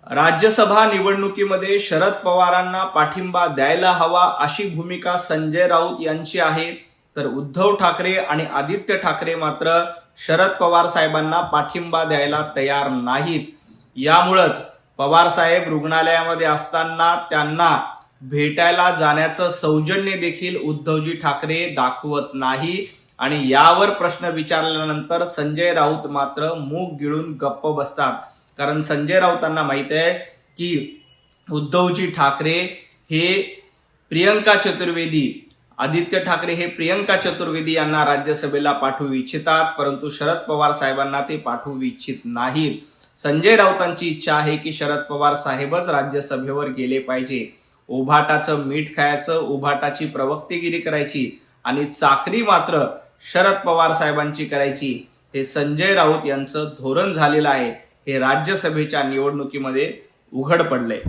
राज्यसभा निवडणुकीमध्ये शरद पवारांना पाठिंबा द्यायला हवा अशी भूमिका संजय राऊत यांची आहे, तर उद्धव ठाकरे आणि आदित्य ठाकरे मात्र शरद पवार साहेबांना पाठिंबा द्यायला तयार नाहीत। यामुळेच पवार साहेब रुग्णालयामध्ये असताना त्यांना भेटायला जाण्याचं सौजन्य देखील उद्धवजी ठाकरे दाखवत नाही आणि यावर प्रश्न विचारल्यानंतर संजय राऊत मात्र मूग गिळून गप्प बसतात। कारण संजय राऊतांना माहित आहे की उद्धवजी ठाकरे हे प्रियंका चतुर्वेदी, आदित्य ठाकरे हे प्रियंका चतुर्वेदी यांना राज्यसभेला पाठवू इच्छितात, परंतु शरद पवार साहेबांना ते पाठवू इच्छित नाहीत। संजय राऊतांची इच्छा आहे की शरद पवार साहेबच राज्यसभेवर गेले पाहिजे, उभाटाचं मीठ खायचं, उभाटाची प्रवक्तेगिरी करायची आणि चाकरी मात्र शरद पवार साहेबांची करायची, हे संजय राऊत यांचं धोरण झालेलं आहे। हे राज्यसभेच्या निवडणुकीमध्ये उघड पडलंय।